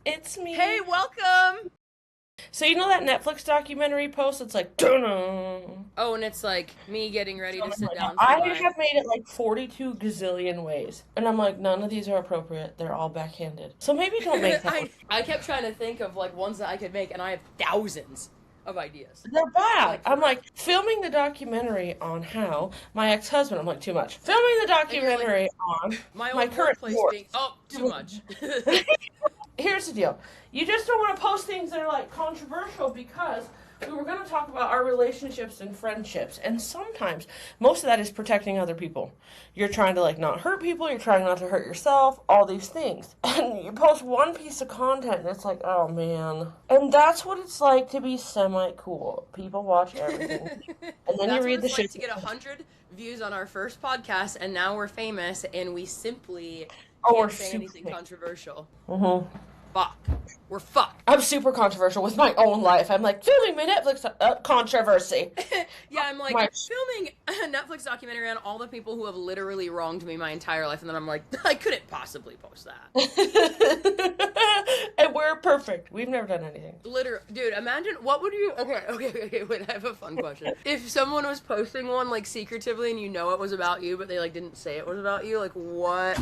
it's me. Hey, welcome! So you know that Netflix documentary post that's like, dun. Oh, and it's like me getting ready to sit down for I my... have made it like 42 gazillion ways. And I'm like, none of these are appropriate. They're all backhanded. So maybe don't make that one. I kept trying to think of like ones that I could make, and I have thousands of ideas. They're bad. I'm like, filming the documentary on how my ex-husband, I'm like, too much. Filming the documentary on my current place divorce. being... Oh, too much. Here's the deal. You just don't want to post things that are like controversial because we were going to talk about our relationships and friendships. And sometimes most of that is protecting other people. You're trying to like not hurt people. You're trying not to hurt yourself. All these things. And you post one piece of content and it's like, oh man. And that's what it's like to be semi-cool. People watch everything. And then you read the shit. To get 100 views on our first podcast and now we're famous and we simply can't say anything controversial. Mm-hmm. Fuck. We're fucked. I'm super controversial with my own life. I'm like, filming my Netflix controversy. Yeah, I'm like, filming a Netflix documentary on all the people who have literally wronged me my entire life, and then I'm like, I couldn't possibly post that. And we're perfect. We've never done anything. Literally, dude, imagine, what would you, okay, wait, I have a fun question. If someone was posting one, like, secretively, and you know it was about you, but they, like, didn't say it was about you, like, what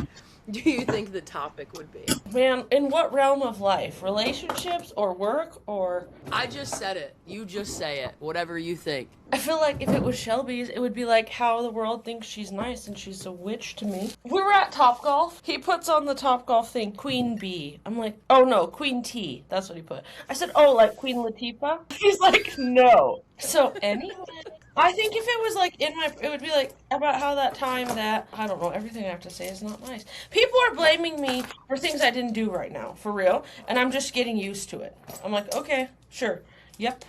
do you think the topic would be? Man, in what realm of life? Relationships or work or... I just said it. You just say it. Whatever you think. I feel like if it was Shelby's, it would be like how the world thinks she's nice and she's a witch to me. We were at Topgolf. He puts on the Topgolf thing, Queen Bee. I'm like, oh no, Queen T. That's what he put. I said, oh, like Queen Latifah? He's like, no. So anyway... I think if it was like it would be like about how that time that, I don't know, everything I have to say is not nice. People are blaming me for things I didn't do right now, for real, and I'm just getting used to it. I'm like, okay, sure, yep.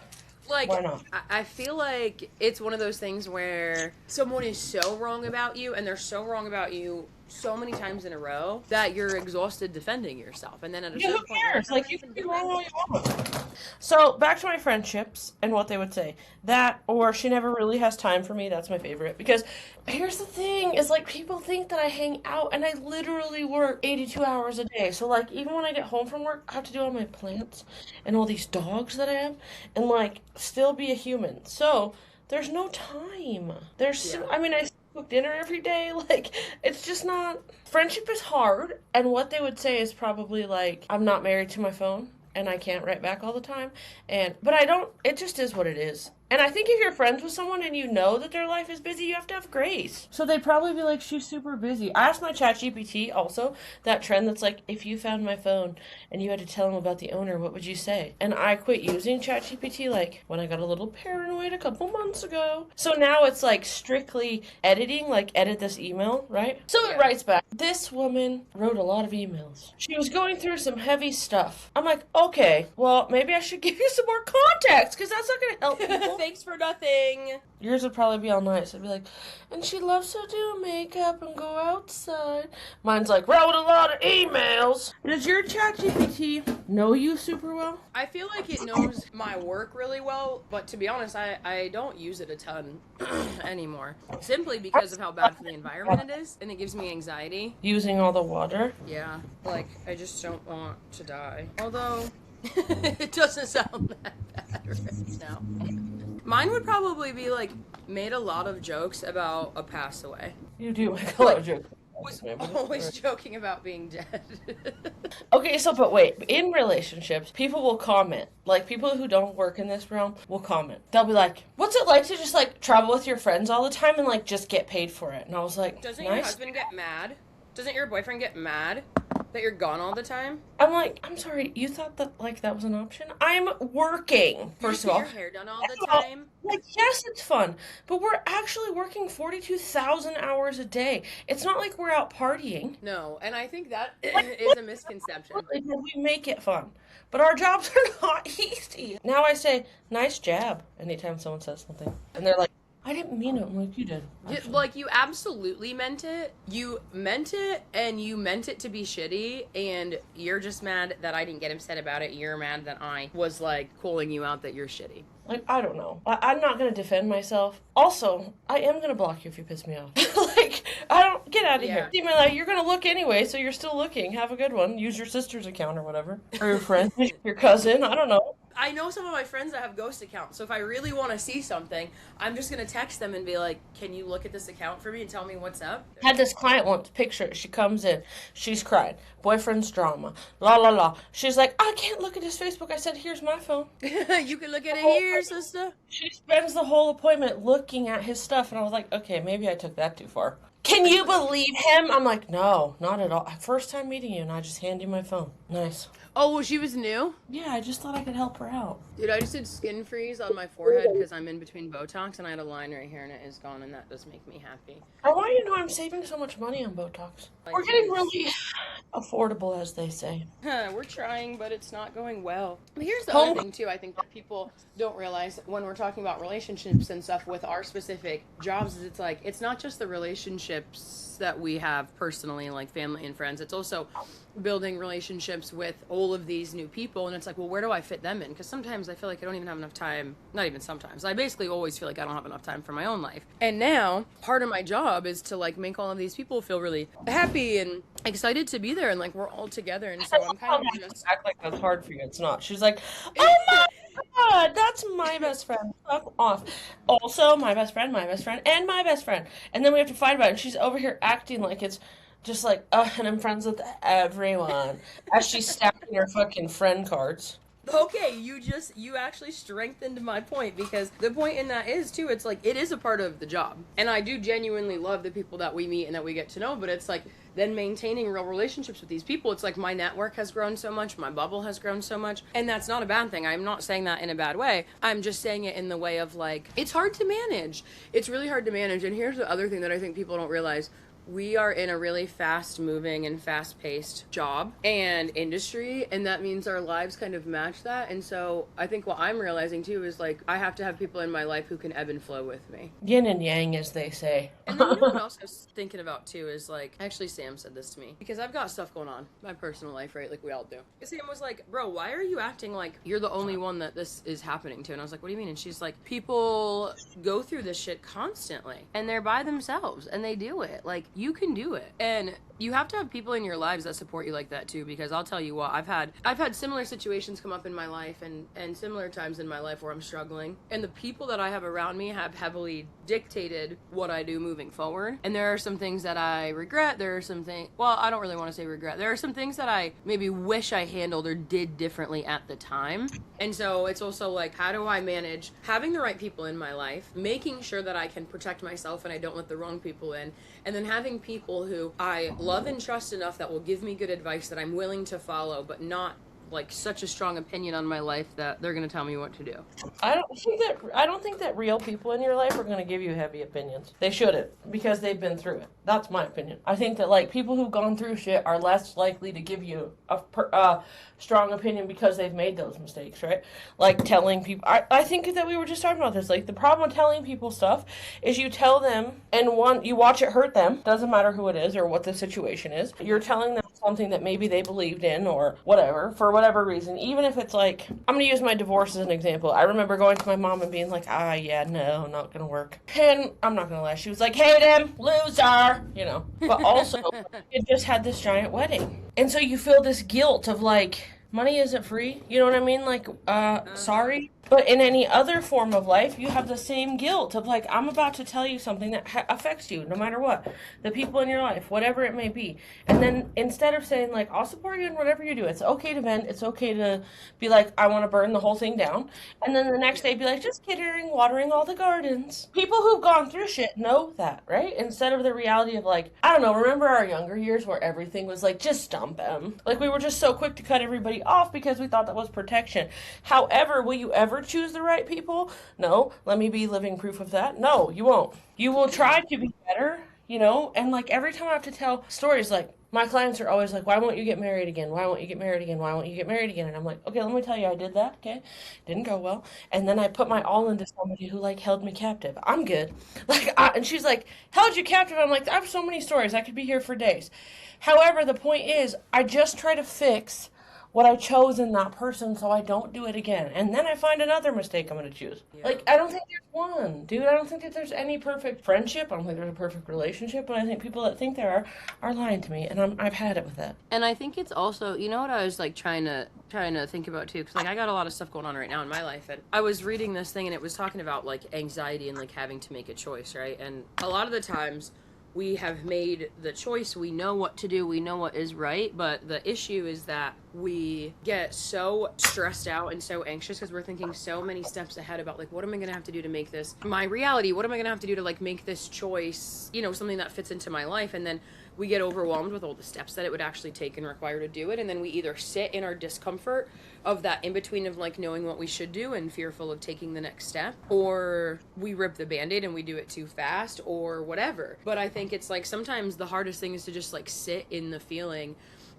Like, why not? I feel like it's one of those things where someone is so wrong about you, and they're so wrong about you so many times in a row that you're exhausted defending yourself, and then at a certain point, who cares? Like, you can be wrong all you want. So back to my friendships and what they would say. That or she never really has time for me. That's my favorite, because here's the thing: is like people think that I hang out, and I literally work 82 hours a day. So like even when I get home from work, I have to do all my plants and all these dogs that I have, and like still be a human. So there's no time. I mean, I cook dinner every day. Like, it's just not... Friendship is hard, and what they would say is probably like, I'm not married to my phone, and I can't write back all the time, but I don't... It just is what it is. And I think if you're friends with someone and you know that their life is busy, you have to have grace. So they'd probably be like, she's super busy. I asked my ChatGPT also, that trend that's like, if you found my phone and you had to tell them about the owner, what would you say? And I quit using ChatGPT like when I got a little paranoid a couple months ago. So now it's like strictly editing, like edit this email, right? So it writes back, this woman wrote a lot of emails. She was going through some heavy stuff. I'm like, okay, well, maybe I should give you some more context because that's not going to help people. Thanks for nothing. Yours would probably be all nice. It'd be like, and she loves to do makeup and go outside. Mine's like, wrote a lot of emails. Does your ChatGPT know you super well? I feel like it knows my work really well, but to be honest, I don't use it a ton anymore. Simply because of how bad for the environment it is, and it gives me anxiety. Using all the water? Yeah, like, I just don't want to die. Although, it doesn't sound that bad right now. Mine would probably be like, made a lot of jokes about a pass away. You do make a lot of jokes. Was always joking about being dead. Okay, so, but wait, in relationships, people will comment. Like, people who don't work in this realm will comment. They'll be like, what's it like to just, like, travel with your friends all the time and, like, just get paid for it? And I was like, Doesn't nice. your husband get mad? Doesn't your boyfriend get mad that you're gone all the time? I'm like, I'm sorry, you thought that, like, that was an option? I'm working, first of all. You get your hair done all the time? Like, yes, it's fun, but we're actually working 42,000 hours a day. It's not like we're out partying. No, and I think that is a misconception. We make it fun, but our jobs are not easy. Now I say, nice jab, anytime someone says something. And they're like, I didn't mean it like you did. Like, you absolutely meant it. You meant it, and you meant it to be shitty, and you're just mad that I didn't get upset about it. You're mad that I was, like, calling you out that you're shitty. Like, I don't know. I'm not going to defend myself. Also, I am going to block you if you piss me off. Like, I don't, get out of Yeah. here. Like, you're gonna look anyway, so you're still looking. Have a good one. Use your sister's account or whatever. Or your friend, your cousin, I don't know. I know some of my friends that have ghost accounts, so if I really want to see something, I'm just going to text them and be like, can you look at this account for me and tell me what's up? Had this client once, picture it. She comes in, she's crying. Boyfriend's drama. La la la. She's like, I can't look at his Facebook. I said, here's my phone. You can look at it here, sister. She spends the whole appointment looking at his stuff, and I was like, okay, maybe I took that too far. Can you believe him? I'm like, no, not at all. First time meeting you, and I just hand you my phone. Nice. Oh, well, she was new? Yeah, I just thought I could help her out. Dude, I just did skin freeze on my forehead because I'm in between Botox, and I had a line right here, and it is gone, and that does make me happy. I want you to know I'm saving so much money on Botox. We're getting really affordable, as they say. We're trying, but it's not going well. But here's the other thing, too, I think that people don't realize when we're talking about relationships and stuff with our specific jobs, is it's like, it's not just the relationships that we have personally, like family and friends. It's also building relationships with all of these new people, and it's like, well, where do I fit them in? Because sometimes I feel like I don't even have enough time. Not even sometimes, I basically always feel like I don't have enough time for my own life. And now part of my job is to like make all of these people feel really happy and excited to be there, and like we're all together. And so I'm kind of just act like that's hard for you. It's not. She's like, oh my god, that's my best friend. Fuck off. Also my best friend, and my best friend, and then we have to fight about it, and she's over here acting like it's just like, and I'm friends with everyone, as she's stacking her fucking friend cards. Okay, you actually strengthened my point, because the point in that is too, it's like, it is a part of the job, and I do genuinely love the people that we meet and that we get to know, but it's like, then maintaining real relationships with these people, it's like my network has grown so much, my bubble has grown so much, and that's not a bad thing. I'm not saying that in a bad way. I'm just saying it in the way of like, it's hard to manage. It's really hard to manage, and here's the other thing that I think people don't realize. We are in a really fast-moving and fast-paced job and industry, and that means our lives kind of match that. And so I think what I'm realizing too is like, I have to have people in my life who can ebb and flow with me. Yin and yang, as they say. And then you know what else I was thinking about too is like, actually Sam said this to me, because I've got stuff going on in my personal life, right? Like we all do. Sam was like, bro, why are you acting like you're the only one that this is happening to? And I was like, what do you mean? And she's like, people go through this shit constantly, and they're by themselves, and they do it. Like, you can do it, and you have to have people in your lives that support you like that too, because I'll tell you what, I've had similar situations come up in my life, and similar times in my life where I'm struggling, and the people that I have around me have heavily dictated what I do moving forward. And there are some things that I regret. There are some things, well, I don't really want to say regret, there are some things that I maybe wish I handled or did differently at the time. And so it's also like, how do I manage having the right people in my life, making sure that I can protect myself and I don't let the wrong people in, and then having people who I love and trust enough that will give me good advice that I'm willing to follow, but not like such a strong opinion on my life that they're going to tell me what to do. I don't think that real people in your life are going to give you heavy opinions. They shouldn't, because they've been through it. That's my opinion. I think that like people who've gone through shit are less likely to give you a strong opinion because they've made those mistakes, right? Like telling people, I think that we were just talking about this, like the problem with telling people stuff is you tell them, and you watch it hurt them, doesn't matter who it is or what the situation is. You're telling them something that maybe they believed in or whatever, for whatever reason, even if it's like, I'm going to use my divorce as an example. I remember going to my mom and being like, yeah, no, not going to work. And I'm not going to lie, she was like, hate him, loser, you know. But also, it just had this giant wedding. And so you feel this guilt of like, money isn't free, you know what I mean? Like, sorry. But in any other form of life, you have the same guilt of like, I'm about to tell you something that affects you, no matter what. The people in your life, whatever it may be. And then instead of saying like, I'll support you in whatever you do, it's okay to vent, it's okay to be like, I want to burn the whole thing down. And then the next day be like, just kidding, watering all the gardens. People who've gone through shit know that, right? Instead of the reality of like, I don't know, remember our younger years where everything was like, just dump them. Like we were just so quick to cut everybody off because we thought that was protection. However, will you ever choose the right people? No. Let me be living proof of that. No, you won't. You will try to be better, you know? And like every time I have to tell stories, like my clients are always like, why won't you get married again? Why won't you get married again? Why won't you get married again? And I'm like, okay, let me tell you, I did that, okay? Didn't go well. And then I put my all into somebody who like held me captive. I'm good. Like, and she's like, held you captive? I'm like, I have so many stories. I could be here for days. However, the point is, I just try to fix what I chose in that person so I don't do it again. And then I find another mistake I'm going to choose. Yeah. Like, I don't think there's one, dude. I don't think that there's any perfect friendship. I don't think there's a perfect relationship. But I think people that think there are lying to me. And I've had it with that. And I think it's also, you know what I was like trying to think about too, because like I got a lot of stuff going on right now in my life, and I was reading this thing and it was talking about like anxiety and like having to make a choice, right? And a lot of the times we have made the choice, we know what to do, we know what is right, but the issue is that we get so stressed out and so anxious because we're thinking so many steps ahead about like, what am I gonna have to do to make this my reality? What am I gonna have to do to like make this choice, you know, something that fits into my life? And then we get overwhelmed with all the steps that it would actually take and require to do it, and then we either sit in our discomfort of that in between of like knowing what we should do and fearful of taking the next step, or we rip the band-aid and we do it too fast, or whatever. But I think it's like sometimes the hardest thing is to just like sit in the feeling.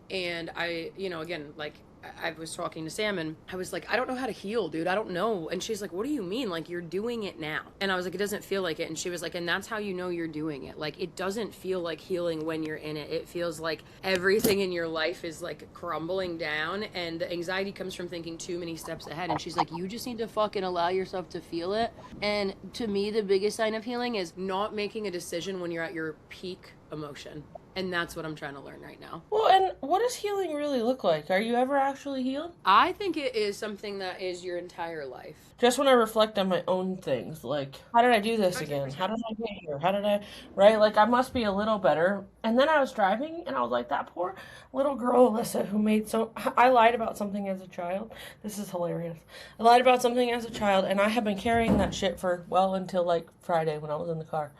And I, you know, again, like I was talking to Sam and I was like, I don't know how to heal, dude. I don't know. And she's like, what do you mean? Like, you're doing it now. And I was like, it doesn't feel like it. And she was like, and that's how you know you're doing it. Like, it doesn't feel like healing when you're in it. It feels like everything in your life is like crumbling down, and the anxiety comes from thinking too many steps ahead. And she's like, you just need to fucking allow yourself to feel it. And to me, the biggest sign of healing is not making a decision when you're at your peak emotion. And that's what I'm trying to learn right now. Well, and what does healing really look like? Are you ever actually healed? I think it is something that is your entire life. Just when I reflect on my own things, like, how did I do this again? How did I get here? How did I, right? Like, I must be a little better. And then I was driving, and I was like, that poor little girl, Alyssa, who I lied about something as a child. This is hilarious. I lied about something as a child, and I have been carrying that shit for, well, until, like, Friday when I was in the car.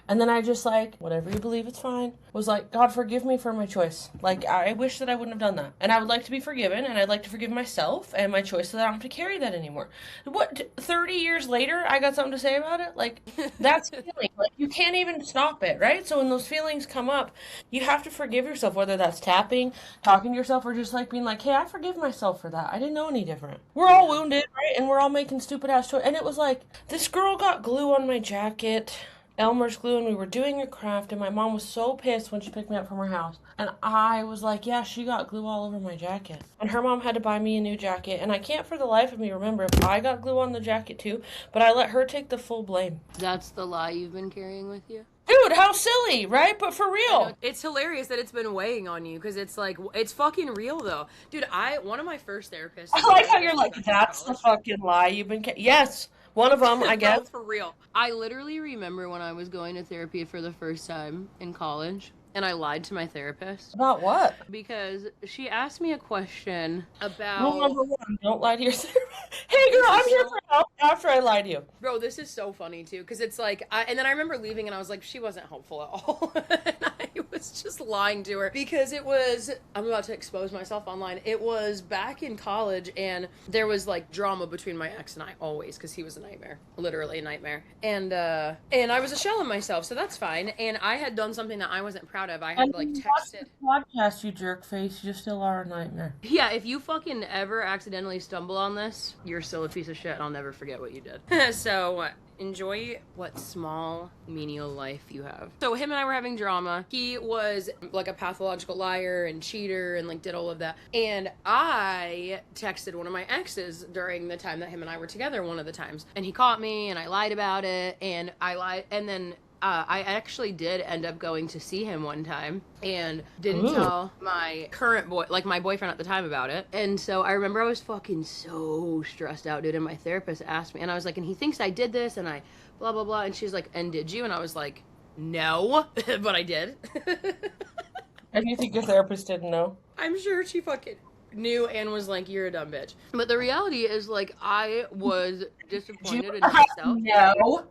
And then I just, like, whatever you believe, it's fine. Was like, God, forgive me for my choice. Like, I wish that I wouldn't have done that. And I would like to be forgiven, and I'd like to forgive myself and my choice so that I don't have to carry that anymore. What, 30 years later, I got something to say about it? Like, that's feeling. Like, you can't even stop it, right? So when those feelings come up, you have to forgive yourself, whether that's tapping, talking to yourself, or just, like, being like, hey, I forgive myself for that. I didn't know any different. We're all wounded, right? And we're all making stupid-ass choices. And it was like, this girl got glue on my jacket, Elmer's glue, and we were doing a craft, and my mom was so pissed when she picked me up from her house. And I was like, yeah, she got glue all over my jacket. And her mom had to buy me a new jacket, and I can't for the life of me remember if I got glue on the jacket too, but I let her take the full blame. That's the lie you've been carrying with you? Dude, how silly, right? But for real. It's hilarious that it's been weighing on you, because it's like, it's fucking real though. Dude, one of my first therapists... I like how you're like, that's the fucking lie you've been yes. One of them, I guess. No, for real. I literally remember when I was going to therapy for the first time in college, and I lied to my therapist. About what? Because she asked me a question about... Rule number 1, don't lie to your therapist. Hey girl, I'm here for help after I lie to you. Bro, this is so funny too, because it's like, and then I remember leaving and I was like, she wasn't helpful at all. And I was just lying to her, because it was, I'm about to expose myself online. It was back in college, and there was like drama between my ex and I always, because he was a nightmare, literally a nightmare. And I was a shell of myself, so that's fine. And I had done something that I wasn't proud of. I had like texted. Podcast, you jerk face. You still are a nightmare. Yeah, if you fucking ever accidentally stumble on this, you're still a piece of shit, and I'll never forget what you did. So enjoy what small menial life you have. So him and I were having drama. He was like a pathological liar and cheater and like did all of that. And I texted one of my exes during the time that him and I were together one of the times. And he caught me, and I lied about it, and then I actually did end up going to see him one time and didn't tell my current my boyfriend at the time about it. And so I remember I was fucking so stressed out, dude. And my therapist asked me, and I was like, and he thinks I did this, and I blah, blah, blah. And she's like, and did you? And I was like, no, but I did. And you think your therapist didn't know? I'm sure she fucking knew and was like, you're a dumb bitch. But the reality is, like, I was disappointed in myself. No.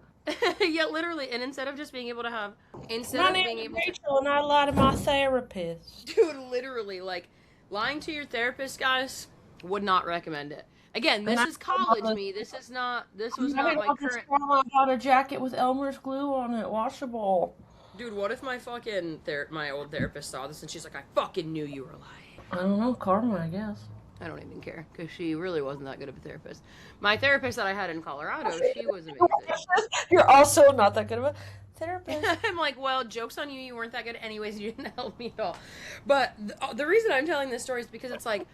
Yeah, literally. And instead of just being able to have, My name is Rachel, and I lie to my therapist. Dude, literally, like, lying to your therapist, guys, would not recommend it. Again, this is college me. This was not my current. I bought a jacket with Elmer's glue on it, washable. Dude, what if my fucking my old therapist saw this and she's like, I fucking knew you were lying. I don't know, karma, I guess. I don't even care, because she really wasn't that good of a therapist. My therapist that I had in Colorado, she was amazing. You're also not that good of a therapist. I'm like, well, joke's on you, you weren't that good anyways, you didn't help me at all. But the reason I'm telling this story is because it's like,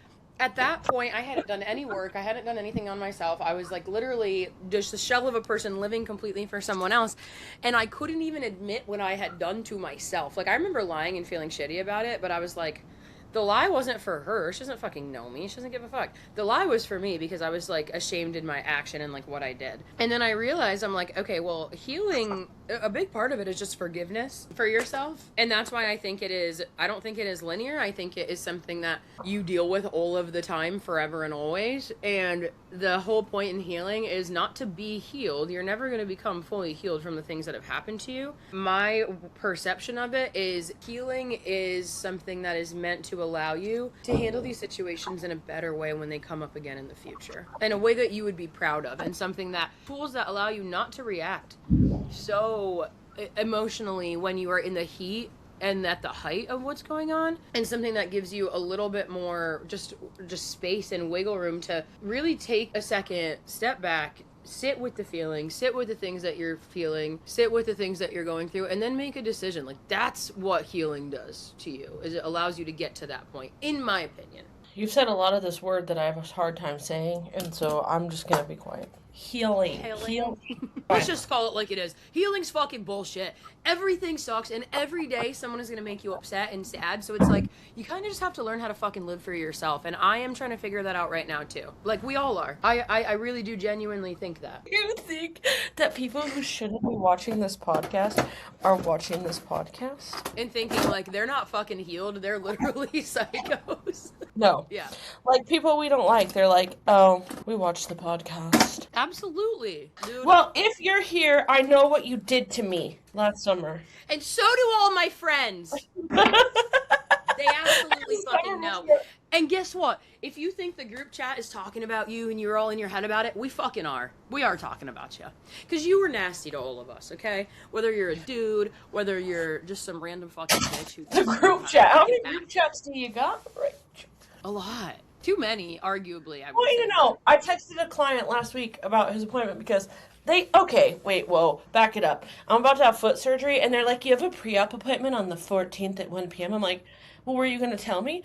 At that point, I hadn't done any work. I hadn't done anything on myself. I was like literally just a shell of a person living completely for someone else. And I couldn't even admit what I had done to myself. Like, I remember lying and feeling shitty about it, but I was like, the lie wasn't for her. She doesn't fucking know me. She doesn't give a fuck. The lie was for me because I was like ashamed in my action and like what I did. And then I realized I'm like, okay, well, healing, a big part of it is just forgiveness for yourself. And that's why I think it is, I don't think it is linear. I think it is something that you deal with all of the time, forever and always. And the whole point in healing is not to be healed. You're never going to become fully healed from the things that have happened to you. My perception of it is healing is something that is meant to allow you to handle these situations in a better way when they come up again in the future, in a way that you would be proud of, and something that tools that allow you not to react so emotionally when you are in the heat and at the height of what's going on, and something that gives you a little bit more just space and wiggle room to really take a second, step back, sit with the feelings, sit with the things that you're feeling, sit with the things that you're going through, and then make a decision. Like, that's what healing does to you, is it allows you to get to that point, in my opinion. You've said a lot of this word that I have a hard time saying, and so I'm just gonna be quiet. Healing. Let's just call it like it is. Healing's fucking bullshit. Everything sucks, and every day someone is gonna make you upset and sad, so it's like, you kind of just have to learn how to fucking live for yourself, and I am trying to figure that out right now, too. Like, we all are. I really do genuinely think that. You think that people who shouldn't be watching this podcast are watching this podcast? And thinking, like, they're not fucking healed, they're literally psychos. No. Yeah. Like, people we don't like, they're like, oh, we watched the podcast. Absolutely, dude. Well, if you're here, I know what you did to me last summer. And so do all my friends. They absolutely fucking know. And guess what? If you think the group chat is talking about you and you're all in your head about it, we fucking are. We are talking about you. Because you were nasty to all of us, okay? Whether you're a dude, whether you're just some random fucking bitch who... The group chat. How many group chats do you got? Right. A lot. Too many, arguably. I texted a client last week about his appointment because back it up. I'm about to have foot surgery, and they're like, you have a pre-op appointment on the 14th at 1 p.m. I'm like, well, were you going to tell me?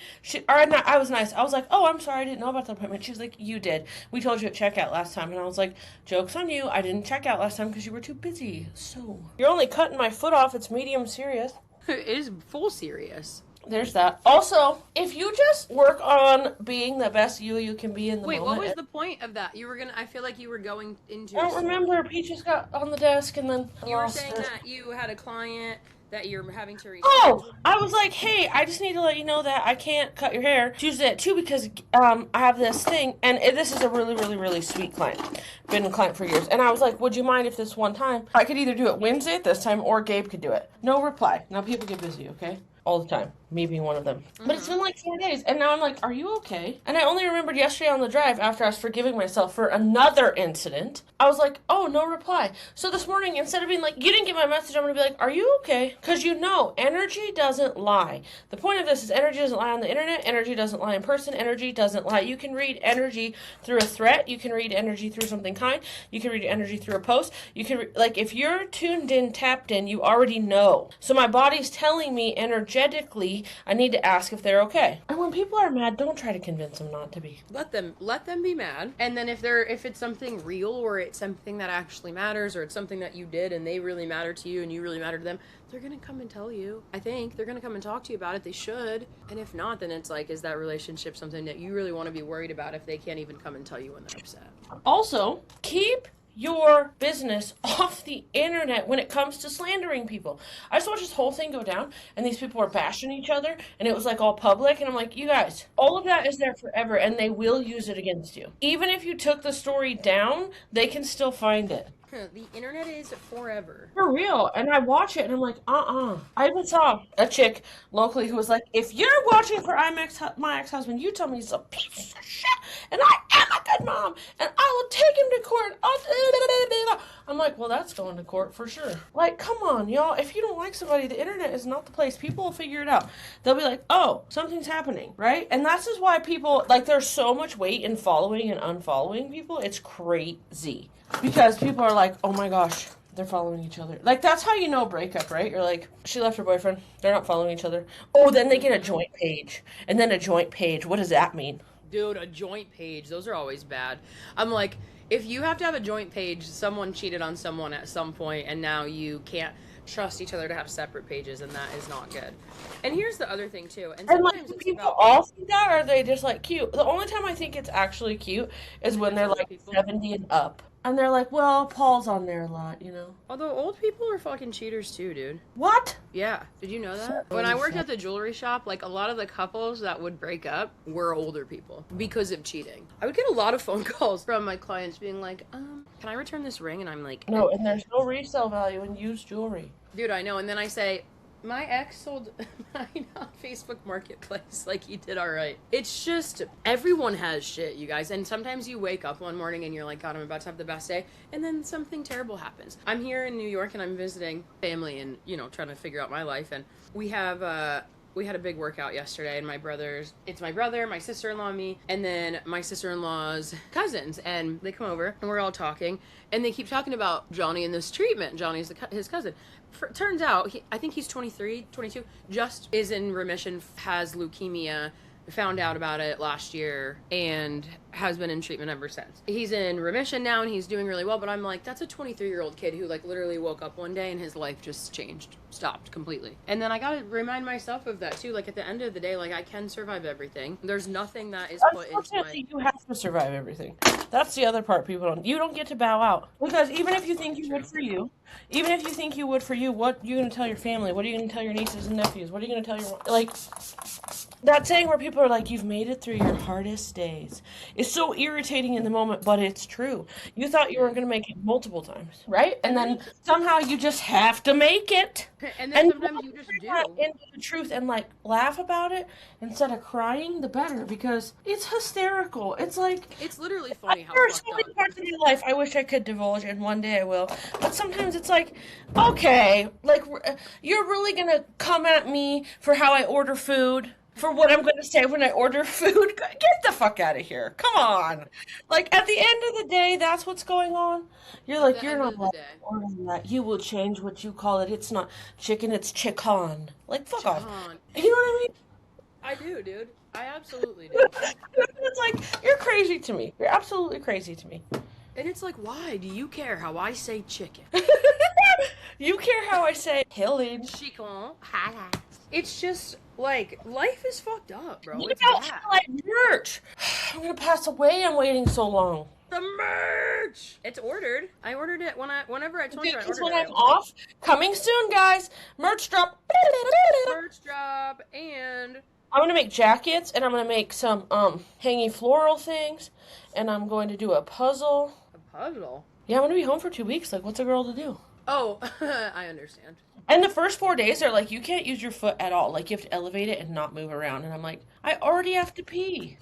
I was nice. I was like, oh, I'm sorry, I didn't know about the appointment. She's like, you did. We told you at checkout last time. And I was like, joke's on you. I didn't check out last time because you were too busy. So, you're only cutting my foot off. It's medium serious. It is full serious. There's that. Also, if you just work on being the best you can be in the moment. Wait, what was the point of that? I feel like you were going into... I don't remember. Peaches got on the desk and then... You were saying that you had a client that you're having to reach. Oh, I was like, hey, I just need to let you know that I can't cut your hair Tuesday at 2 because I have this thing, and this is a really, really, really sweet client. Been a client for years. And I was like, would you mind if this one time, I could either do it Wednesday at this time or Gabe could do it. No reply. Now people get busy, okay? All the time. Me being one of them. Mm-hmm. But it's been like 4 days, and now I'm like, are you okay? And I only remembered yesterday on the drive, after I was forgiving myself for another incident, I was like, oh, no reply. So this morning, instead of being like, you didn't get my message, I'm going to be like, are you okay? Because energy doesn't lie. The point of this is energy doesn't lie on the internet, energy doesn't lie in person, energy doesn't lie. You can read energy through a threat, you can read energy through something kind, you can read energy through a post, you can, if you're tuned in, tapped in, you already know. So my body's telling me energetically, I need to ask if they're okay. And when people are mad, don't try to convince them not to be. Let them be mad. And then if it's something real, or it's something that actually matters, or it's something that you did and they really matter to you and you really matter to them, they're gonna come and tell you. I think they're gonna come and talk to you about it. They should. And if not, then it's like, is that relationship something that you really want to be worried about if they can't even come and tell you when they're upset? Also, keep your business off the internet when it comes to slandering people. I just watched this whole thing go down, and these people were bashing each other, and it was like all public, and I'm like, you guys, all of that is there forever, and they will use it against you. Even if you took the story down, they can still find it. The internet is forever. For real. And I watch it and I'm like, I even saw a chick locally who was like, if you're watching for my ex-husband, you tell me he's a piece of shit and I am a good mom and I will take him to court. I'm like, well, that's going to court for sure. Like, come on, y'all. If you don't like somebody, the internet is not the place. People will figure it out. They'll be like, oh, something's happening, right? And that's just why people, there's so much weight in following and unfollowing people. It's crazy. Because people are like, oh my gosh, they're following each other. That's how you know breakup, right? You're like, she left her boyfriend. They're not following each other. Oh, then they get a joint page. And then a joint page. What does that mean? Dude, a joint page. Those are always bad. I'm like, if you have to have a joint page, someone cheated on someone at some point, and now you can't trust each other to have separate pages, and that is not good. And here's the other thing, too. And And like, sometimes do it's people about... all think that, or are they just like cute? The only time I think it's actually cute is when they're like People. 70 and up. And they're like, well, Paul's on there a lot, you know? Although old people are fucking cheaters, too, dude. What? Yeah. Did you know that? When I worked at the jewelry shop, like, a lot of the couples that would break up were older people because of cheating. I would get a lot of phone calls from my clients being like, can I return this ring? And I'm like... No, and there's no resale value in used jewelry. Dude, I know. And then I say... My ex sold mine on Facebook Marketplace, like he did all right. It's just, everyone has shit, you guys. And sometimes you wake up one morning and you're like, God, I'm about to have the best day. And then something terrible happens. I'm here in New York and I'm visiting family and, you know, trying to figure out my life. And we had a big workout yesterday, and it's my brother, my sister-in-law, me, and then my sister-in-law's cousins, and they come over, and we're all talking, and they keep talking about Johnny and this treatment. Johnny's his cousin. Turns out, I think he's 23, 22, just is in remission, has leukemia, found out about it last year, and has been in treatment ever since. He's in remission now, and he's doing really well, but I'm like, that's a 23-year-old kid who, like, literally woke up one day and his life just changed, stopped completely. And then I gotta remind myself of that, too. Like, at the end of the day, like, I can survive everything. There's nothing that is put into my... You have to survive everything. That's the other part people don't... You don't get to bow out. Because even if you think you would for you, what are you going to tell your family? What are you going to tell your nieces and nephews? What are you going to tell your... Like, that saying where people are like, you've made it through your hardest days. It's so irritating in the moment, but it's true. You thought you were going to make it multiple times, right? And then somehow you just have to make it. And then sometimes you just do. Into the truth and, like, laugh about it instead of crying, the better, because it's hysterical. It's like... It's literally funny how there are fucked so many up. parts of your life I wish I could divulge, and one day I will. But sometimes it's like, okay, like, you're really going to come at me for how I order food? For what I'm going to say when I order food? Get the fuck out of here. Come on. Like, at the end of the day, that's what's going on. You're like, you're not allowed to order that. You will change what you call it. It's not chicken, it's chicken. Like, fuck off. You know what I mean? I do, dude. I absolutely do. It's like, you're crazy to me. You're absolutely crazy to me. And it's like, why do you care how I say chicken? You care how I say pillage. Chicken. It's just, like, life is fucked up, bro. You It's don't bad. feel like merch. I'm gonna pass away. I'm waiting so long. The merch! It's ordered. I ordered it whenever I told you I Because ordered when it. I'm off, coming soon, guys. Merch drop. Merch drop, and... I'm gonna make jackets, and I'm gonna make some hanging floral things, and I'm going to do a puzzle. A puzzle? Yeah, I'm gonna be home for 2 weeks. Like, what's a girl to do? Oh, I understand. And the first 4 days, they're like, you can't use your foot at all. Like, you have to elevate it and not move around. And I'm like, I already have to pee.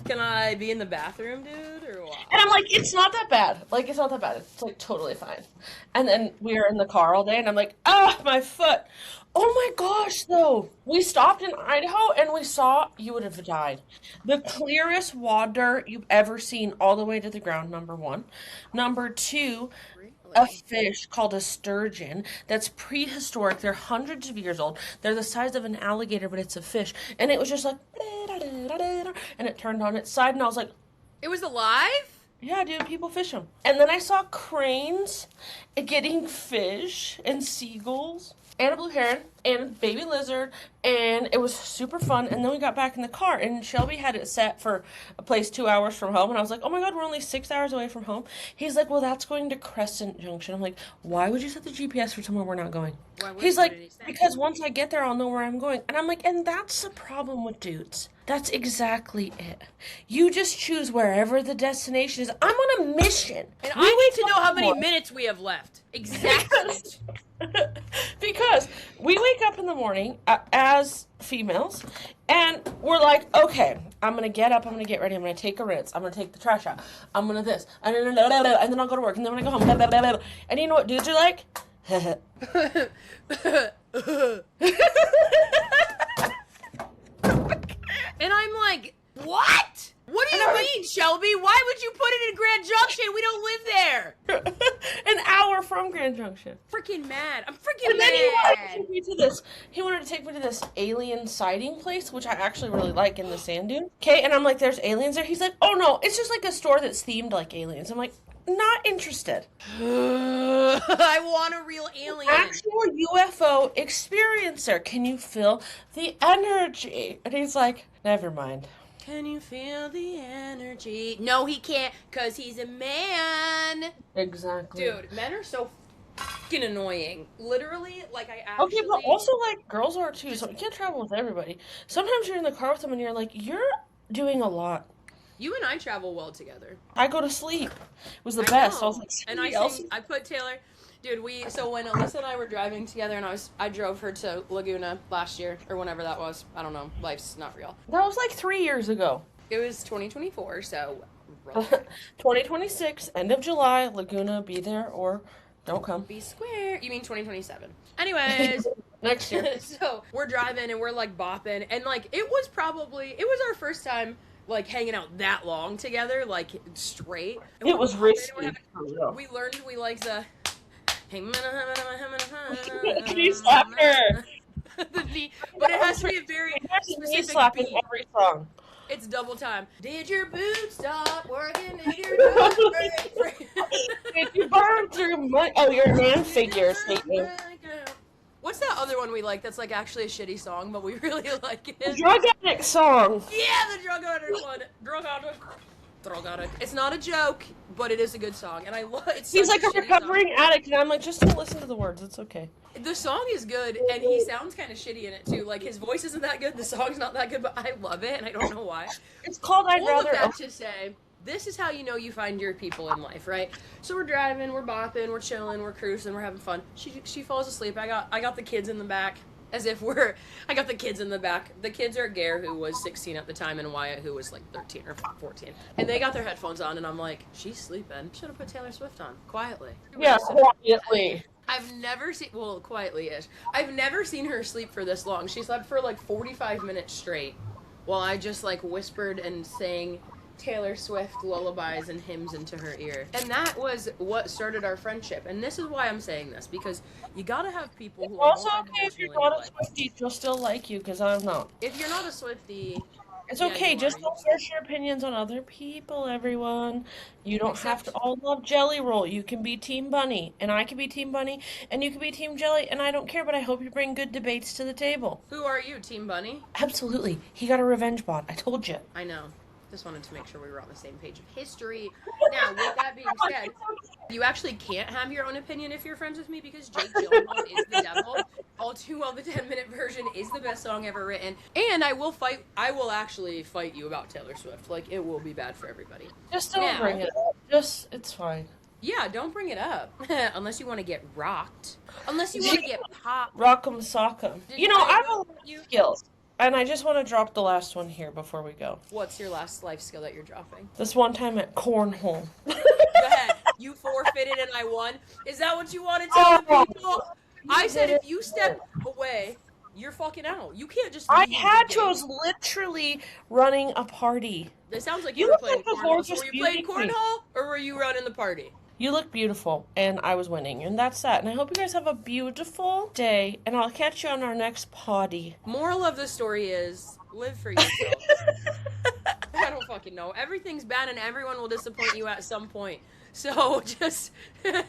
Can I be in the bathroom, dude, or what? And I'm like, it's not that bad. Like, it's not that bad. It's, like, totally fine. And then we were in the car all day, and I'm like, my foot. Oh my gosh, though. We stopped in Idaho, and we saw, you would have died, the clearest water you've ever seen all the way to the ground, number one. Number two, a fish called a sturgeon that's prehistoric. They're hundreds of years old. They're the size of an alligator, but it's a fish. And it was just like, and it turned on its side, and I was like, It was alive? yeah, dude, people fish them. And then I saw cranes getting fish and seagulls and a blue heron and a baby lizard, and it was super fun. And then we got back in the car, and Shelby had it set for a place 2 hours from home, and I was like, oh my god, we're only 6 hours away from home. He's like, well, that's going to Crescent Junction. I'm like, why would you set the GPS for somewhere we're not going? He's like, because once I get there, I'll know where I'm going. And I'm like, and that's the problem with dudes. That's exactly it. You just choose wherever the destination is. I'm on a mission. And I need to know how many minutes we have left. Exactly. Because we wake up in the morning as females, and we're like, okay, I'm going to get up, I'm going to get ready, I'm going to take a rinse, I'm going to take the trash out, I'm going to this, and then I'll go to work, and then when I go home, and you know what dudes are like? And I'm like, what? What do you mean, Shelby? Why would you put it in Grand Junction? We don't live there. An hour from Grand Junction. Freaking mad. I'm freaking And then mad. he wanted to take me to this. He wanted to take me to this alien sighting place, which I actually really like in the sand dune. Okay, and I'm like, there's aliens there. He's like, oh no, it's just like a store that's themed like aliens. I'm like, not interested. I want a real alien. Actual UFO experiencer. Can you feel the energy? And he's like, never mind. Can you feel the energy? No, he can't, because he's a man. Exactly. Dude, men are so fucking annoying. Literally, like, I actually... Okay, but also, like, girls are too, so you can't travel with everybody. Sometimes you're in the car with them and you're like, you're doing a lot. You and I travel well together. I go to sleep. It was the best. I was like, and I put Taylor... Dude, so when Alyssa and I were driving together and I drove her to Laguna last year, or whenever that was. I don't know. Life's not real. That was like 3 years ago. It was 2024, so... 2026, end of July, Laguna, be there or don't come. Be square. You mean 2027. Anyways... Next year. So, we're driving and we're, like, bopping, and, like, it was our first time... like hanging out that long together, like straight. And it was risky. We learned we liked the. Can you slap her? The beat, but it has to be a very specific beat. Every song. It's double time. Did your boots stop working? Did your nose break? Did you burn through my? Oh, you're a man figure statement. What's that other one we like that's like actually a shitty song, but we really like it? The drug addict song. Yeah, the drug addict one. Drug addict. It's not a joke, but it is a good song, and I love it. He's like a recovering addict, and I'm like, just don't listen to the words. It's okay. The song is good, and he sounds kind of shitty in it too. Like his voice isn't that good, the song's not that good, but I love it, and I don't know why. It's called I'd Rather. All of that to say, this is how you know you find your people in life, right? So we're driving, we're bopping, we're chilling, we're cruising, we're having fun. She falls asleep. I got the kids in the back, I got the kids in the back. The kids are Gare, who was 16 at the time, and Wyatt, who was like 13 or 14. And they got their headphones on, and I'm like, she's sleeping. Should have put Taylor Swift on quietly. Yeah, quietly. I've never seen, well, quietly-ish. I've never seen her sleep for this long. She slept for like 45 minutes straight, while I just like whispered and sang Taylor Swift lullabies and hymns into her ear. And that was what started our friendship. And this is why I'm saying this, because you gotta have people who also are okay if you're not a Swiftie, she'll still like you, because I'm not. If you're not a Swiftie, it's okay, just don't force your opinions on other people, everyone. You don't have to all love Jelly Roll. You can be Team Bunny, and I can be Team Bunny, and you can be Team Jelly, and I don't care, but I hope you bring good debates to the table. Who are you, Team Bunny? Absolutely. He got a revenge bot. I told you. I know. Just wanted to make sure we were on the same page of history. Now, with that being said, you actually can't have your own opinion if you're friends with me, because Jake Gyllenhaal is the devil. All Too Well, the 10-minute version, is the best song ever written. And I will actually fight you about Taylor Swift. Like, it will be bad for everybody. Just don't bring it up. It's fine. Yeah, don't bring it up. Unless you want to get rocked. Unless you want to get popped. Rock'em sock'em. You know, I have a lot of skills. And I just want to drop the last one here before we go. What's your last life skill that you're dropping? This one time at cornhole. Go ahead. You forfeited and I won. Is that what you want to tell the people? I said if you step away, you're fucking out. You can't just leave. I was literally running a party. It sounds like you were playing cornhole. So were you playing cornhole or were you running the party? You look beautiful, and I was winning, and that's that. And I hope you guys have a beautiful day, and I'll catch you on our next potty. Moral of the story is, live for yourself. I don't fucking know. Everything's bad, and everyone will disappoint you at some point. So, just... The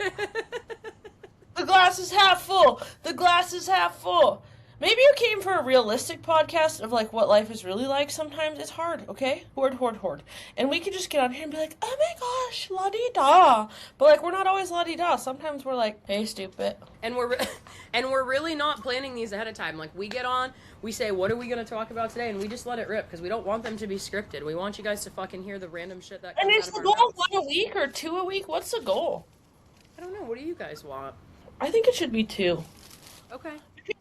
glass is half full. The glass is half full. Maybe you came for a realistic podcast of, like, what life is really like. Sometimes it's hard, okay? Hoard. And we could just get on here and be like, oh my gosh, la-di-da. But, like, we're not always la-di-da. Sometimes we're like, hey, stupid. And we're really not planning these ahead of time. Like, we get on, we say, what are we going to talk about today? And we just let it rip, because we don't want them to be scripted. We want you guys to fucking hear the random shit that comes out of our mouths. And is the goal 1 a week or 2 a week? What's the goal? I don't know. What do you guys want? I think it should be 2. Okay.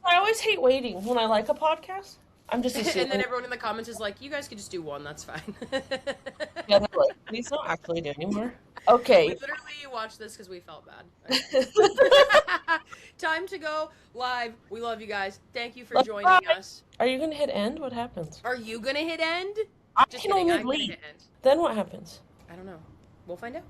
I always hate waiting when I like a podcast. I'm just assuming. And then everyone in the comments is like, you guys could just do 1, that's fine. Yeah, they're like, please don't actually do anymore. Okay. We literally watched this because we felt bad. Okay. Time to go live. We love you guys. Thank you for joining us. Are you going to hit end? What happens? Are you going to hit end? I can only leave. Then what happens? I don't know. We'll find out.